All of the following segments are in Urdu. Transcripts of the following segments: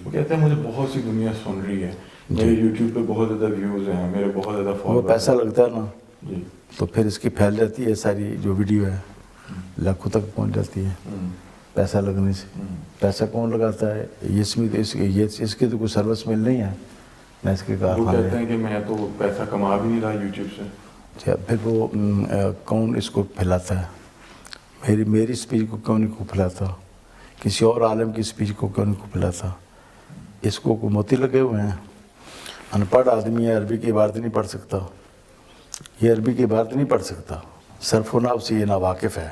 وہ کہتے ہیں مجھے بہت سی دنیا سن رہی ہے, میرے یوٹیوب پہ بہت زیادہ ویوز ہیں, میرے بہت زیادہ وہ فالوورز. پیسہ لگتا ہے نا جی تو پھر اس کی پھیل جاتی ہے ساری جو ویڈیو ہے, لاکھوں تک پہنچ جاتی ہے پیسہ لگنے سے. پیسہ کون لگاتا ہے؟ اس میں اس کی تو کوئی سروس مل نہیں ہے نہ اس کے وہ کارخانے. کہتے ہیں کہ میں تو پیسہ کما بھی نہیں رہا یوٹیوب سے. اچھا پھر وہ کون اس کو پھیلاتا ہے؟ میری اسپیچ کو کون کو پھیلاتا؟ کسی اور عالم کی اسپیچ کو کون کو پھیلاتا؟ اس کو موتی لگے ہوئے ہیں. ان پڑھ آدمی ہے, عربی کی عبارت نہیں پڑھ سکتا, یہ عربی کی عبارت نہیں پڑھ سکتا, صرف و نحو سے یہ ناواقف ہے.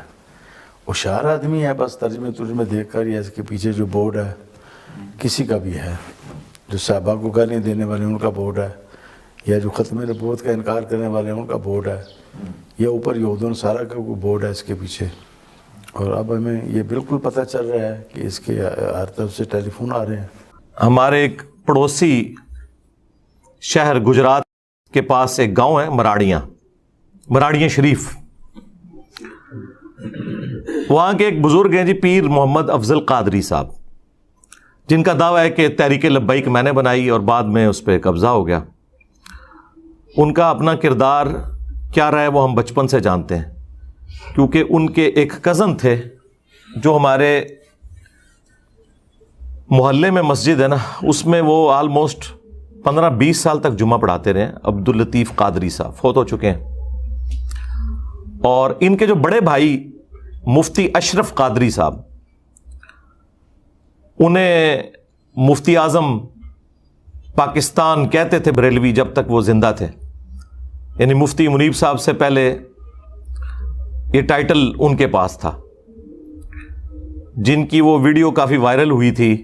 ہوشیار آدمی ہے, بس ترجمے دیکھ کر یا اس کے پیچھے جو بورڈ ہے کسی کا بھی ہے, جو صحابہ کو گالیاں دینے والے ان کا بورڈ ہے, یا جو ختم نبوت کا انکار کرنے والے ان کا بورڈ ہے, یا اوپر یہود و نصارہ کا کوئی بورڈ ہے اس کے پیچھے. اور اب ہمیں یہ بالکل پتہ چل رہا ہے کہ اس کے ہر طرف سے ٹیلی فون آ رہے ہیں. ہمارے ایک پڑوسی شہر گجرات کے پاس ایک گاؤں ہے مراڑیاں شریف. وہاں کے ایک بزرگ ہیں جی پیر محمد افضل قادری صاحب, جن کا دعویٰ ہے کہ تحریک لبیک میں نے بنائی اور بعد میں اس پہ قبضہ ہو گیا. ان کا اپنا کردار کیا رہا ہے وہ ہم بچپن سے جانتے ہیں, کیونکہ ان کے ایک کزن تھے جو ہمارے محلے میں مسجد ہے نا, اس میں وہ آلموسٹ 15-20 سال تک جمعہ پڑھاتے رہے. عبداللطیف قادری صاحب فوت ہو چکے ہیں. اور ان کے جو بڑے بھائی مفتی اشرف قادری صاحب, انہیں مفتی اعظم پاکستان کہتے تھے بریلوی جب تک وہ زندہ تھے. یعنی مفتی منیب صاحب سے پہلے یہ ٹائٹل ان کے پاس تھا, جن کی وہ ویڈیو کافی وائرل ہوئی تھی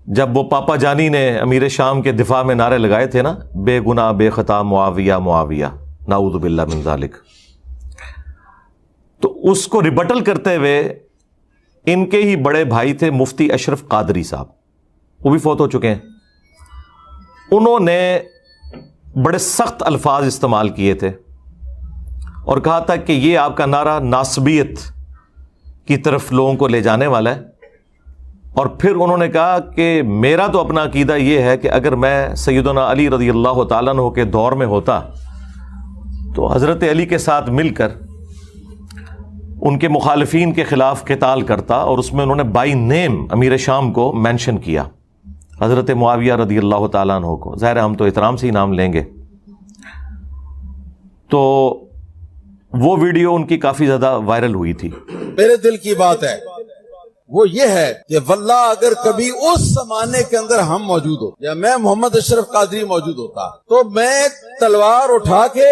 جب وہ پاپا جانی نے امیر شام کے دفاع میں نعرے لگائے تھے نا, بے گناہ بے خطا معاویہ معاویہ نعوذ باللہ من ذالک. تو اس کو ریبٹل کرتے ہوئے ان کے ہی بڑے بھائی تھے مفتی اشرف قادری صاحب, وہ بھی فوت ہو چکے ہیں. انہوں نے بڑے سخت الفاظ استعمال کیے تھے اور کہا تھا کہ یہ آپ کا نعرہ ناسبیت کی طرف لوگوں کو لے جانے والا ہے. اور پھر انہوں نے کہا کہ میرا تو اپنا عقیدہ یہ ہے کہ اگر میں سیدنا علی رضی اللہ تعالیٰ عنہ کے دور میں ہوتا تو حضرت علی کے ساتھ مل کر ان کے مخالفین کے خلاف قتال کرتا. اور اس میں انہوں نے بائی نیم امیر شام کو مینشن کیا, حضرت معاویہ رضی اللہ تعالیٰ عنہ کو. ظاہر ہے ہم تو احترام سے ہی نام لیں گے. تو وہ ویڈیو ان کی کافی زیادہ وائرل ہوئی تھی. میرے دل کی بات ہے وہ یہ ہے کہ واللہ اگر کبھی اس زمانے کے اندر ہم موجود ہو یا میں محمد اشرف قادری موجود ہوتا تو میں تلوار اٹھا کے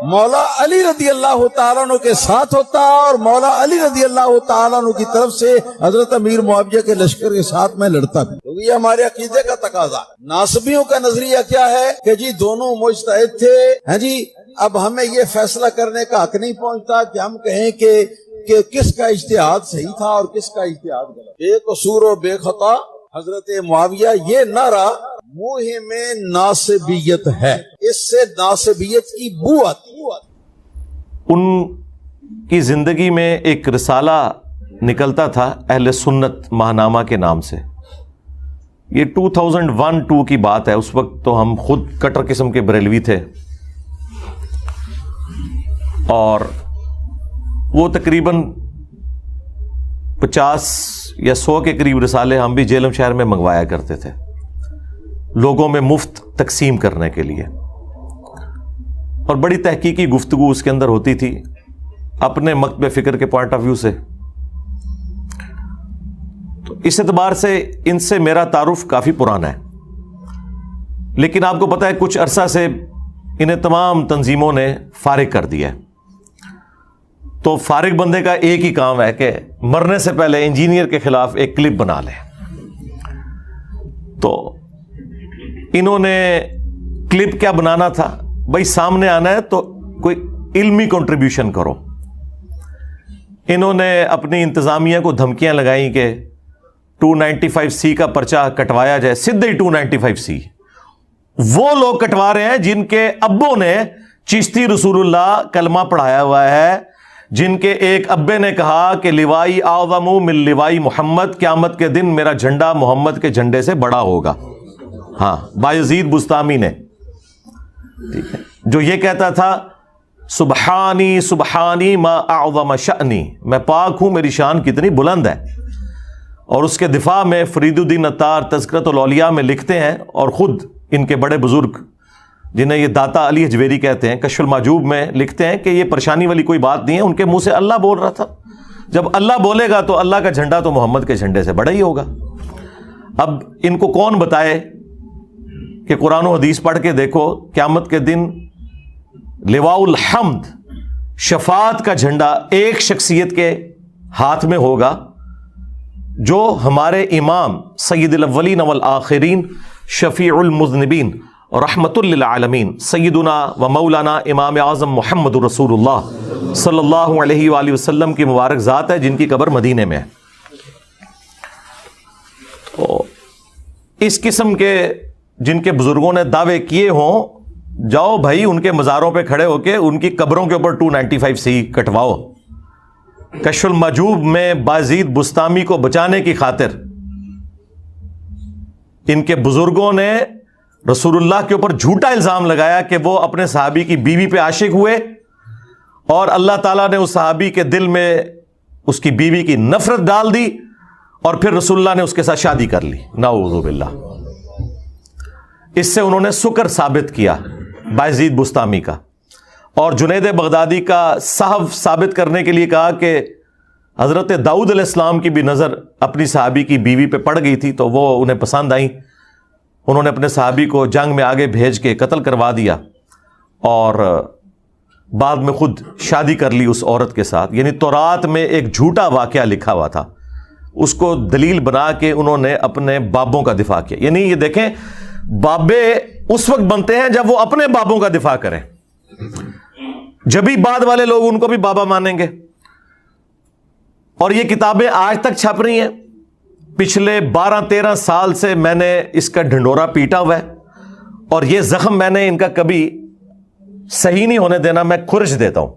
مولا علی رضی اللہ تعالیٰ عنہ کے ساتھ ہوتا اور مولا علی رضی اللہ تعالیٰ عنہ کی طرف سے حضرت امیر معاویہ کے لشکر کے ساتھ میں لڑتا بھی, کیونکہ یہ ہمارے عقیدے کا تقاضا ہے. ناصبیوں کا نظریہ کیا ہے کہ جی دونوں مجتہد تھے, ہیں جی. اب ہمیں یہ فیصلہ کرنے کا حق نہیں پہنچتا کہ ہم کہیں کہ کس کا اجتہاد صحیح تھا اور کس کا اجتہاد غلط. بے قصور و بے خطا حضرت معاویہ, یہ نعرہ منہ میں ناصبیت ہے, اس سے ناصبیت کی بو آتی. ان کی زندگی میں ایک رسالہ نکلتا تھا اہل سنت ماہنامہ کے نام سے. یہ 2001-2 کی بات ہے. اس وقت تو ہم خود کٹر قسم کے بریلوی تھے اور وہ تقریباً 50 یا 100 کے قریب رسالے ہم بھی جیلم شہر میں منگوایا کرتے تھے لوگوں میں مفت تقسیم کرنے کے لیے. اور بڑی تحقیقی گفتگو اس کے اندر ہوتی تھی اپنے مکتب فکر کے پوائنٹ آف ویو سے. تو اس اعتبار سے ان سے میرا تعارف کافی پرانا ہے. لیکن آپ کو پتہ ہے کچھ عرصہ سے انہیں تمام تنظیموں نے فارغ کر دیا ہے. تو فارغ بندے کا ایک ہی کام ہے کہ مرنے سے پہلے انجینئر کے خلاف ایک کلپ بنا لے. تو انہوں نے کلپ کیا بنانا تھا, بھائی سامنے آنا ہے تو کوئی علمی کنٹریبیوشن کرو. انہوں نے اپنی انتظامیہ کو دھمکیاں لگائیں کہ 295C کا پرچہ کٹوایا جائے. سیدھے 295C وہ لوگ کٹوا رہے ہیں جن کے ابوں نے چشتی رسول اللہ کلمہ پڑھایا ہوا ہے, جن کے ایک ابے نے کہا کہ لوائی اعظم من لوائی محمد، قیامت کے دن میرا جھنڈا محمد کے جھنڈے سے بڑا ہوگا. ہاں، بایزید بستامی نے، ٹھیک ہے، جو یہ کہتا تھا سبحانی سبحانی ما اعظم شأنی، میں پاک ہوں، میری شان کتنی بلند ہے. اور اس کے دفاع میں فرید الدین عطار تذکرۃ الاولیاء میں لکھتے ہیں، اور خود ان کے بڑے بزرگ جنہیں یہ داتا علی حجویری کہتے ہیں، کشف المحجوب میں لکھتے ہیں کہ یہ پریشانی والی کوئی بات نہیں ہے، ان کے منہ سے اللہ بول رہا تھا. جب اللہ بولے گا تو اللہ کا جھنڈا تو محمد کے جھنڈے سے بڑا ہی ہوگا. اب ان کو کون بتائے کہ قرآن و حدیث پڑھ کے دیکھو، قیامت کے دن لواء الحمد، شفاعت کا جھنڈا ایک شخصیت کے ہاتھ میں ہوگا، جو ہمارے امام سید الاولین والآخرین شفیع المذنبین رحمت للعالمین سیدنا و مولانا امام اعظم محمد رسول اللہ صلی اللہ علیہ وآلہ وسلم کی مبارک ذات ہے، جن کی قبر مدینے میں ہے. تو اس قسم کے جن کے بزرگوں نے دعوے کیے ہوں، جاؤ بھائی ان کے مزاروں پہ کھڑے ہو کے ان کی قبروں کے اوپر 295C کٹواؤ. کشف المحجوب میں بایزید بستامی کو بچانے کی خاطر ان کے بزرگوں نے رسول اللہ کے اوپر جھوٹا الزام لگایا کہ وہ اپنے صحابی کی بیوی پہ عاشق ہوئے، اور اللہ تعالیٰ نے اس صحابی کے دل میں اس کی بیوی کی نفرت ڈال دی، اور پھر رسول اللہ نے اس کے ساتھ شادی کر لی. نعوذ باللہ. اس سے انہوں نے سکر ثابت کیا بایزید بستامی کا. اور جنید بغدادی کا صحف ثابت کرنے کے لیے کہا کہ حضرت داؤد علیہ السلام کی بھی نظر اپنی صحابی کی بیوی پہ پڑ گئی تھی، تو وہ انہیں پسند آئیں. انہوں نے اپنے صحابی کو جنگ میں آگے بھیج کے قتل کروا دیا، اور بعد میں خود شادی کر لی اس عورت کے ساتھ. یعنی تورات میں ایک جھوٹا واقعہ لکھا ہوا تھا، اس کو دلیل بنا کے انہوں نے اپنے بابوں کا دفاع کیا. یعنی یہ دیکھیں، بابے اس وقت بنتے ہیں جب وہ اپنے بابوں کا دفاع کریں، جبھی بعد والے لوگ ان کو بھی بابا مانیں گے. اور یہ کتابیں آج تک چھپ رہی ہیں. پچھلے 12-13 سال سے میں نے اس کا ڈھنڈورا پیٹا ہوا ہے، اور یہ زخم میں نے ان کا کبھی صحیح نہیں ہونے دینا. میں خرچ دیتا ہوں،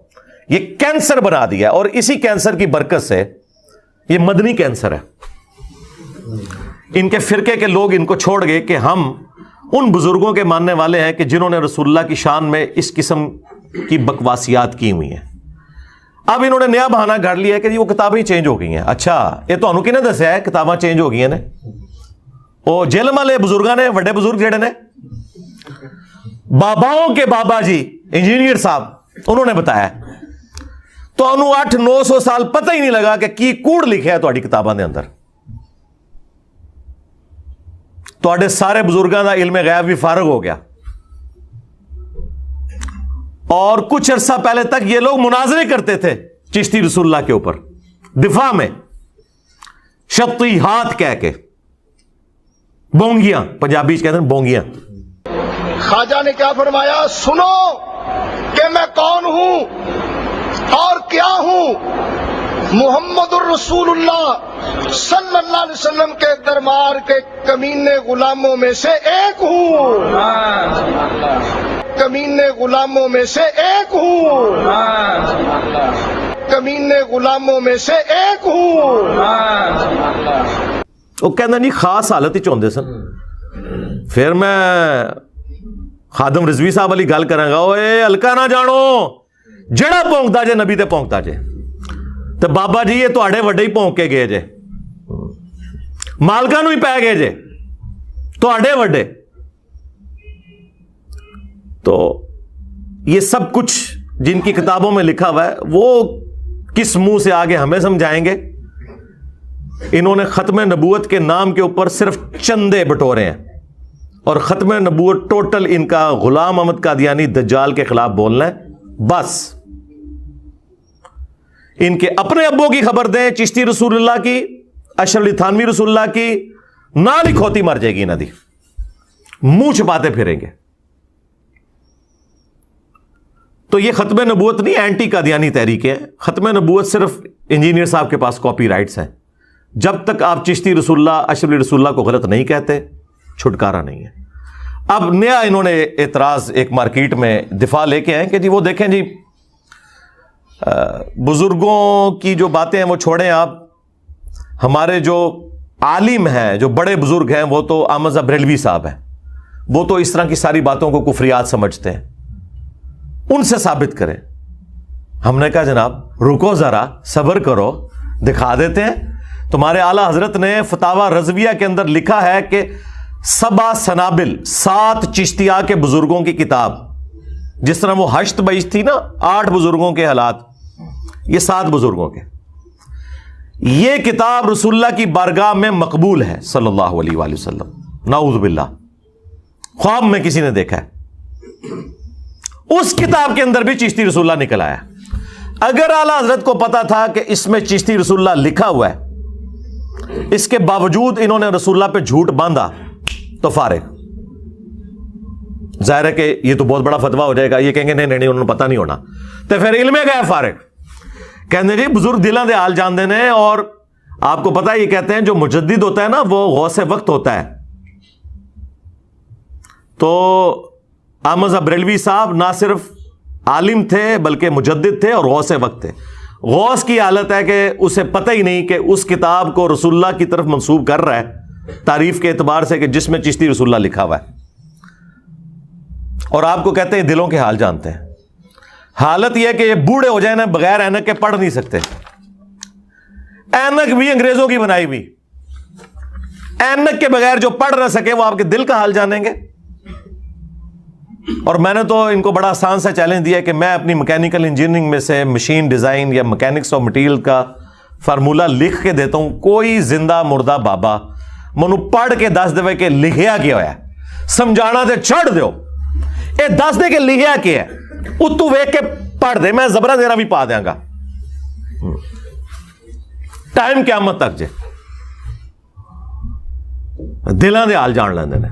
یہ کینسر بنا دیا، اور اسی کینسر کی برکت سے یہ مدنی کینسر ہے. ان کے فرقے کے لوگ ان کو چھوڑ گئے کہ ہم ان بزرگوں کے ماننے والے ہیں کہ جنہوں نے رسول اللہ کی شان میں اس قسم کی بکواسیات کی ہوئی ہیں. اب انہوں نے نیا بہانہ گھڑ لیا ہے کہ وہ کتابیں چینج ہو گئی ہیں. اچھا، یہ تو انہوں کی نے دسیا ہے کتاباں چینج ہو گئی ہیں نے؟ وہ جیلم والے بزرگاں نے، بڑے بزرگ جڑے نے، باباؤں کے بابا جی انجینئر صاحب، انہوں نے بتایا. تو انہوں 800-900 سال پتہ ہی نہیں لگا کہ کی کوڑ لکھا ہے تہاڈی کتاباں دے اندر. تہاڈے سارے بزرگاں دا علم غیب بھی فارغ ہو گیا. اور کچھ عرصہ پہلے تک یہ لوگ مناظرے کرتے تھے چشتی رسول اللہ کے اوپر، دفاع میں شتی ہاتھ کہہ کے، بونگیاں پنجابی کہتے ہیں بونگیاں. خواجہ نے کیا فرمایا؟ سنو کہ میں کون ہوں اور کیا ہوں. محمد الرسول اللہ صلی اللہ علیہ وسلم کے دربار کے کمینے غلاموں میں سے ایک ہوں، کمینے غلاموں میں سے ایک ہوں، کمینے غلاموں میں سے ایک ہوں. وہ کہنا نہیں خاص حالت ہی چاہتے سن. پھر میں خادم رضوی صاحب والی گل کراں گا، اوے ہلکا نہ جانو، جڑا پونکتا جے نبی تے پونکتا جے. تو بابا جی یہ تواڈے وڈے ہی پونک کے گئے جے، مالکاں نو ہی پے گئے جے تواڈے وڈے. تو یہ سب کچھ جن کی کتابوں میں لکھا ہوا ہے وہ کس منہ سے آگے ہمیں سمجھائیں گے. انہوں نے ختم نبوت کے نام کے اوپر صرف چندے بٹورے ہیں، اور ختم نبوت ٹوٹل ان کا غلام احمد قادیانی دجال کے خلاف بولنا ہے بس. ان کے اپنے ابوں کی خبر دیں، چشتی رسول اللہ کی، اشرف علی تھانوی رسول اللہ کی، نہ بھی کھوتی مر جائے گی انہاں دی، منہ چھپاتے پھریں گے. تو یہ ختم نبوت نہیں، اینٹی قادیانی تحریک ہے. ختم نبوت صرف انجینئر صاحب کے پاس کاپی رائٹس ہیں. جب تک آپ چشتی رسول اللہ، اشرف علی رسول اللہ کو غلط نہیں کہتے، چھٹکارا نہیں ہے. اب نیا انہوں نے اعتراض ایک مارکیٹ میں دفاع لے کے آئے کہ جی وہ دیکھیں جی بزرگوں کی جو باتیں ہیں وہ چھوڑیں آپ. ہمارے جو عالم ہیں, جو بڑے بزرگ ہیں, وہ تو احمد رضا بریلوی صاحب ہیں. وہ تو اس طرح کی ساری باتوں کو کفریات سمجھتے ہیں. ان سے ثابت کریں. ہم نے کہا جناب رکو ذرا, صبر کرو, دکھا دیتے ہیں. تمہارے اعلیٰ حضرت نے فتاوی رضویہ کے اندر لکھا ہے کہ 7 سنابل, 7 چشتیہ کے بزرگوں کی کتاب, جس طرح وہ ہشت بیش تھی نا, 8 بزرگوں کے حالات, یہ 7 بزرگوں کے. یہ کتاب رسول اللہ کی بارگاہ میں مقبول ہے صلی اللہ علیہ وآلہ وسلم. نعوذ باللہ, خواب میں کسی نے دیکھا ہے. اس کتاب کے اندر بھی چشتی رسول اللہ نکل آیا. اگر اعلیٰ حضرت کو پتا تھا کہ اس میں چشتی رسول اللہ لکھا ہوا ہے, اس کے باوجود انہوں نے رسول اللہ پہ جھوٹ باندھا, تو فارغ. ظاہر ہے کہ یہ تو بہت بڑا فتویٰ ہو جائے گا. یہ کہیں گے نہیں انہوں نے پتہ نہیں ہونا, تو پھر علم گیا فارغ. کہنے جی بزرگ دلاں دے حال جان دینے. اور آپ کو پتا یہ کہتے ہیں جو مجدد ہوتا ہے نا وہ غوث وقت ہوتا ہے. تو احمد رضا بریلوی صاحب نہ صرف عالم تھے بلکہ مجدد تھے اور غوث وقت تھے. غوث کی حالت ہے کہ اسے پتہ ہی نہیں کہ اس کتاب کو رسول اللہ کی طرف منسوب کر رہا ہے تعریف کے اعتبار سے, کہ جس میں چشتی رسول اللہ لکھا ہوا ہے. اور آپ کو کہتے ہیں دلوں کے حال جانتے ہیں. حالت یہ ہے کہ یہ بوڑھے ہو جائیں نا, بغیر اینک کے پڑھ نہیں سکتے. اینک بھی انگریزوں کی بنائی ہوئی, اینک کے بغیر جو پڑھ نہ سکے وہ آپ کے دل کا حال جانیں گے. اور میں نے تو ان کو بڑا آسان سا چیلنج دیا کہ میں اپنی میکینیکل انجینئرنگ میں سے مشین ڈیزائن یا میکینکس آف مٹیریل کا فارمولہ لکھ کے دیتا ہوں. کوئی زندہ مردہ بابا منو پڑھ کے دس دے کہ لکھیا کیا ہوا ہے, سمجھانا تے چھوڑ دیو, اے دس دے کہ لکھیا کیا ہے, اتو ویک کے پڑھ دے, میں زبرہ دینا بھی پا دیاں گا. ٹائم قیامت تک جے دلاں دے حال جان لیندے نے.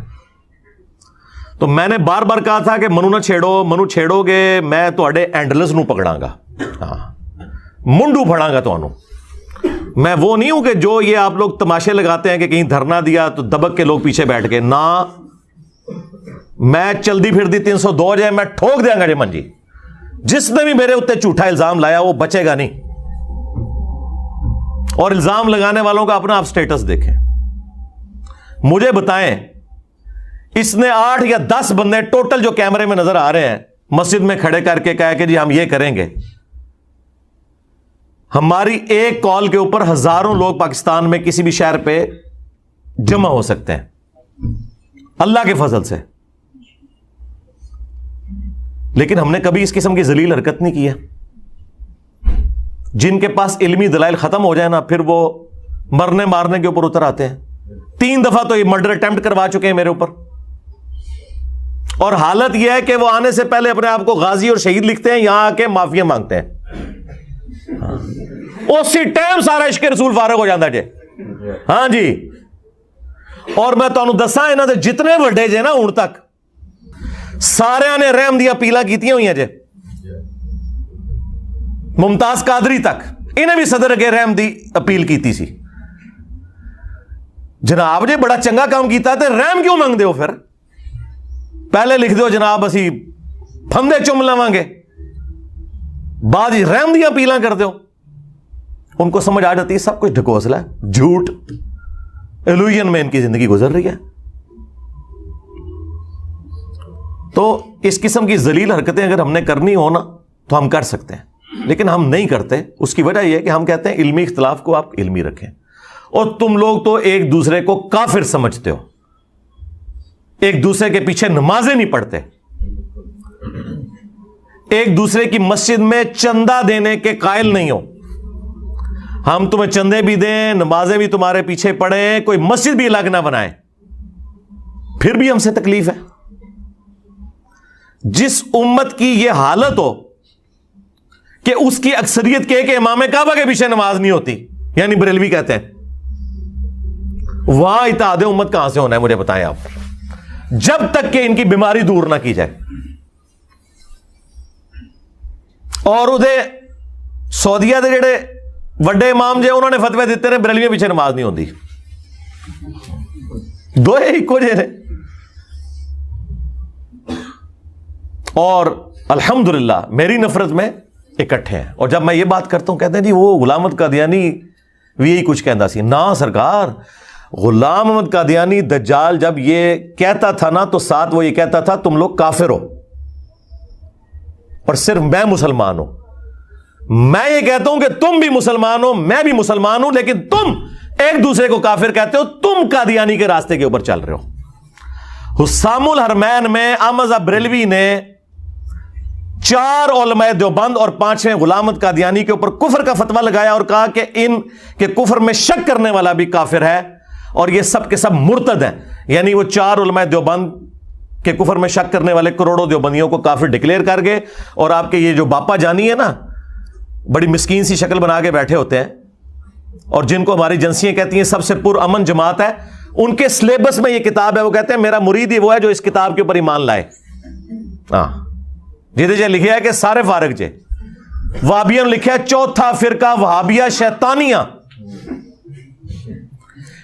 تو میں نے بار بار کہا تھا کہ منو نہ چھیڑو, منو چھیڑو گے میں تواڈے اینڈلس نو پکڑاں گا, ہاں منڈو پھڑاں گا تانوں. میں وہ نہیں ہوں کہ جو یہ آپ لوگ تماشے لگاتے ہیں کہ کہیں دھرنا دیا تو دبک کے لوگ پیچھے بیٹھ کے, نہ میں چلدی پھر دی 302 جائے میں ٹھوک دیاں گا جی من جی. جس نے بھی میرے اتنے جھوٹا الزام لایا وہ بچے گا نہیں. اور الزام لگانے والوں کا اپنا آپ سٹیٹس دیکھیں. مجھے بتائیں اس نے 8 یا 10 بندے ٹوٹل جو کیمرے میں نظر آ رہے ہیں مسجد میں کھڑے کر کے کہا کہ جی ہم یہ کریں گے. ہماری ایک کال کے اوپر ہزاروں لوگ پاکستان میں کسی بھی شہر پہ جمع ہو سکتے ہیں اللہ کے فضل سے. لیکن ہم نے کبھی اس قسم کی ذلیل حرکت نہیں کی ہے. جن کے پاس علمی دلائل ختم ہو جائے نا پھر وہ مرنے مارنے کے اوپر اتر آتے ہیں. 3 دفعہ تو یہ مرڈر اٹیمپٹ کروا چکے ہیں میرے اوپر. اور حالت یہ ہے کہ وہ آنے سے پہلے اپنے آپ کو غازی اور شہید لکھتے ہیں, یہاں آ کے معافیا مانگتے ہیں. اسی ٹائم سارا عشق رسول فارغ ہو جاتا ہے جی. ہاں جی. اور میں تمہیں دساں انہاں دے جتنے وڈے جے نا ہن تک سارے نے رحم دی اپیلاں کیتیاں ہوئی ہیں جے. ممتاز قادری تک انہیں بھی صدر اگے رحم دی اپیل کیتی سی. جناب جی بڑا چنگا کام کیتا تے رحم کیوں مانگ دے ہو؟ پھر پہلے لکھ دو جناب اسی پھندے چم لواں گے, بعد رحم دی اپیلاں کر دو. ان کو سمجھ آ جاتی ہے سب کچھ ڈھکوسلا ہے, جھوٹ, ایلوژن میں ان کی زندگی گزر رہی ہے. تو اس قسم کی ذلیل حرکتیں اگر ہم نے کرنی ہو نا تو ہم کر سکتے ہیں, لیکن ہم نہیں کرتے. اس کی وجہ یہ ہے کہ ہم کہتے ہیں علمی اختلاف کو آپ علمی رکھیں, اور تم لوگ تو ایک دوسرے کو کافر سمجھتے ہو, ایک دوسرے کے پیچھے نمازیں نہیں پڑھتے, ایک دوسرے کی مسجد میں چندہ دینے کے قائل نہیں ہو. ہم تمہیں چندے بھی دیں, نمازیں بھی تمہارے پیچھے پڑھیں, کوئی مسجد بھی الگ نہ بنائیں, پھر بھی ہم سے تکلیف ہے. جس امت کی یہ حالت ہو کہ اس کی اکثریت کے کہ امام کعبہ کے پیچھے نماز نہیں ہوتی, یعنی بریلوی کہتے ہیں, وہاں اتحاد امت کہاں سے ہونا ہے مجھے بتائیں آپ, جب تک کہ ان کی بیماری دور نہ کی جائے. اور ادھر سعودیہ دے جڑے وڈے امام جے انہوں نے فتوی دیتے نے بریلوی پیچھے نماز نہیں ہوتی. دو ایکو جے نے. اور الحمدللہ میری نفرت میں اکٹھے ہیں. اور جب میں یہ بات کرتا ہوں کہتے ہیں جی وہ غلام احمد قادیانی بھی یہی کچھ کہندا سی. نا سرکار, غلام احمد قادیانی دجال جب یہ کہتا تھا نا تو ساتھ وہ یہ کہتا تھا تم لوگ کافر ہو اور صرف میں مسلمان ہوں. میں یہ کہتا ہوں کہ تم بھی مسلمان ہو, میں بھی مسلمان ہوں, لیکن تم ایک دوسرے کو کافر کہتے ہو, تم قادیانی کے راستے کے اوپر چل رہے ہو. حسام الحرمین میں احمد بریلوی نے 4 علماء دیوبند اور 5ویں غلام احمد قادیانی کے اوپر کفر کا فتویٰ لگایا اور کہا کہ ان کے کفر میں شک کرنے والا بھی کافر ہے اور یہ سب کے سب مرتد ہیں. یعنی وہ 4 علماء دیوبند کے کفر میں شک کرنے والے کروڑوں دیوبندیوں کو کافر ڈکلیئر کر گئے. اور آپ کے یہ جو باپا جانی ہے نا, بڑی مسکین سی شکل بنا کے بیٹھے ہوتے ہیں اور جن کو ہماری ایجنسیاں کہتی ہیں سب سے پرامن جماعت ہے, ان کے سلیبس میں یہ کتاب ہے. وہ کہتے ہیں میرا مرید ہی وہ ہے جو اس کتاب کے اوپر ایمان لائے. ہاں جی لکھا ہے کہ سارے فارغ جے وہابیوں نے لکھا ہے چوتھا فرقہ وہابیہ شیطانیہ.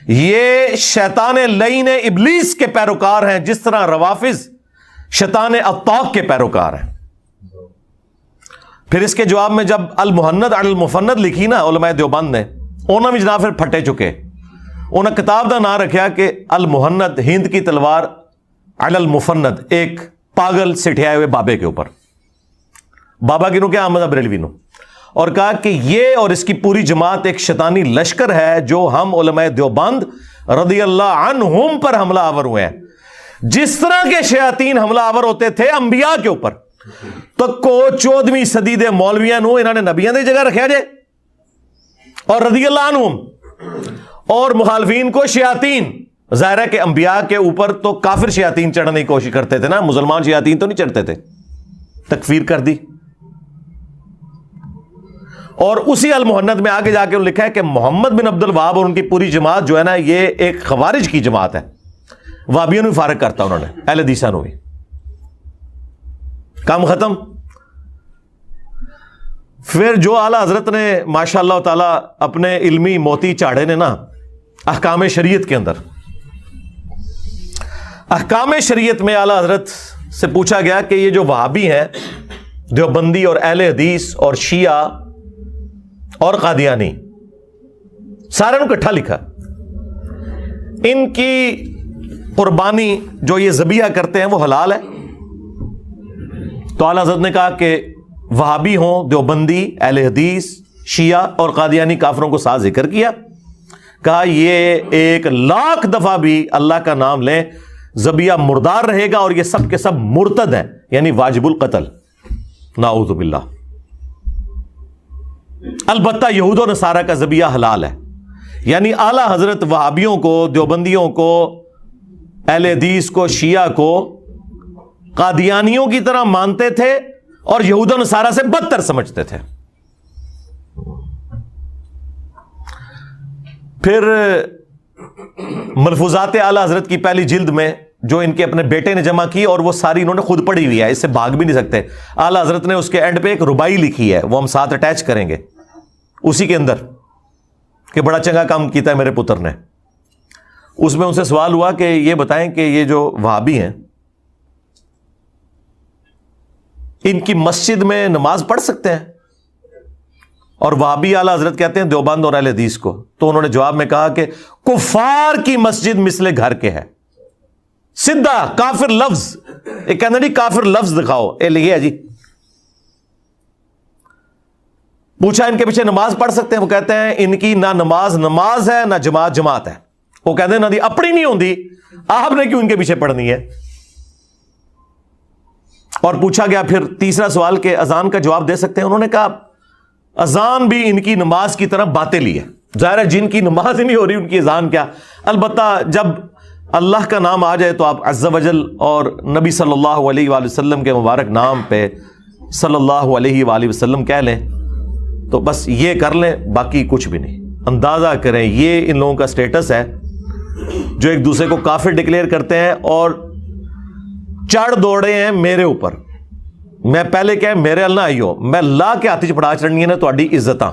یہ شیطان لعین ابلیس کے پیروکار ہیں جس طرح روافض شیطان اطاق کے پیروکار ہیں. پھر اس کے جواب میں جب المحند علی المفند لکھی نا علماء دیوبند نے, انہوں نے بھی جناب پھر پھٹے چکے. انہوں نے کتاب کا نام رکھا کہ المحند ہند کی تلوار علی المفند, ایک پاگل سٹھیائے ہوئے بابے کے اوپر. بابا کی نو کیا, احمد بریلوی نو. اور کہا کہ یہ اور اس کی پوری جماعت ایک شیطانی لشکر ہے جو ہم علماء دیوبند رضی اللہ عنہم پر حملہ آور ہوئے ہیں. جس طرح کے شیاطین حملہ آور ہوتے تھے انبیاء کے اوپر, تو کو 14ویں صدی دے مولویاں نو انہوں نے نبیاں دی جگہ رکھا جائے اور رضی اللہ عنہم, اور مخالفین کو شیاطین. ظاہر ہے کہ انبیاء کے اوپر تو کافر شیاطین چڑھنے کی کوشش کرتے تھے نا, مسلمان شیاطین تو نہیں چڑھتے تھے. تکفیر کر دی. اور اسی المحند میں آگے جا کے لکھا ہے کہ محمد بن عبد الوہاب اور ان کی پوری جماعت جو ہے نا یہ ایک خوارج کی جماعت ہے. وہابیوں نے فارغ کرتا انہوں نے, اہل حدیثاں نے بھی. کام ختم. پھر جو اعلی حضرت نے ماشاء اللہ تعالی اپنے علمی موتی چاڑے نے نا احکام شریعت کے اندر, احکام شریعت میں اعلی حضرت سے پوچھا گیا کہ یہ جو وہابی ہیں دیوبندی اور اہل حدیث اور شیعہ اور قادیانی سارے نے اکٹھا لکھا, ان کی قربانی جو یہ ذبیحہ کرتے ہیں وہ حلال ہے؟ تو اعلی حضرت نے کہا کہ وہابی ہوں, دیوبندی, اہل حدیث, شیعہ اور قادیانی کافروں کو ساتھ ذکر کیا. کہا یہ 1,00,000 دفعہ بھی اللہ کا نام لیں ذبیحہ مردار رہے گا اور یہ سب کے سب مرتد ہیں, یعنی واجب القتل, نعوذ باللہ. البتہ یہود و نصارہ کا ذبیحہ حلال ہے. یعنی اعلی حضرت وہابیوں کو, دیوبندیوں کو, اہل حدیث کو, شیعہ کو قادیانیوں کی طرح مانتے تھے اور یہود و نصارہ سے بدتر سمجھتے تھے. پھر ملفوظات اعلی حضرت کی پہلی جلد میں جو ان کے اپنے بیٹے نے جمع کی, اور وہ ساری انہوں نے خود پڑھی ہوئی ہے, اس سے بھاگ بھی نہیں سکتے. اعلی حضرت نے اس کے اینڈ پہ ایک ربائی لکھی ہے, وہ ہم ساتھ اٹیچ کریں گے اسی کے اندر, کہ بڑا چنگا کام کیتا ہے میرے پتر نے. اس میں ان سے سوال ہوا کہ یہ بتائیں کہ یہ جو وہابی ہیں ان کی مسجد میں نماز پڑھ سکتے ہیں؟ اور وہابی اعلی حضرت کہتے ہیں دیوبند اور اہل حدیث کو. تو انہوں نے جواب میں کہا کہ کفار کی مسجد مثل گھر کے ہے. سیدھا کافر لفظ, ایک کہنا جی کافر لفظ دکھاؤ, اے لکھے جی. پوچھا ان کے پیچھے نماز پڑھ سکتے ہیں؟ وہ کہتے ہیں ان کی نہ نماز ہے نہ جماعت ہے. وہ کہتے ہیں نہ دی اپنی نہیں ہوندی, آپ نے کیوں ان کے پیچھے پڑھنی ہے. اور پوچھا گیا پھر تیسرا سوال کہ اذان کا جواب دے سکتے ہیں؟ انہوں نے کہا اذان بھی ان کی نماز کی طرح باطلی ہے. ظاہر ہے جن کی نماز ہی نہیں ہو رہی ان کی اذان کیا. البتہ جب اللہ کا نام آ جائے تو آپ عز و جل اور نبی صلی اللہ علیہ وآلہ وسلم کے مبارک نام پہ صلی اللہ علیہ وآلہ وسلم کہہ لیں تو بس یہ کر لیں, باقی کچھ بھی نہیں. اندازہ کریں یہ ان لوگوں کا سٹیٹس ہے جو ایک دوسرے کو کافر ڈکلیئر کرتے ہیں اور چڑھ دوڑے ہیں میرے اوپر. میں پہلے کہ میرے اللہ آئیو, میں لا کے ہاتھ چ پڑا چڑھنی ہے نا تہاڈی عزتاں.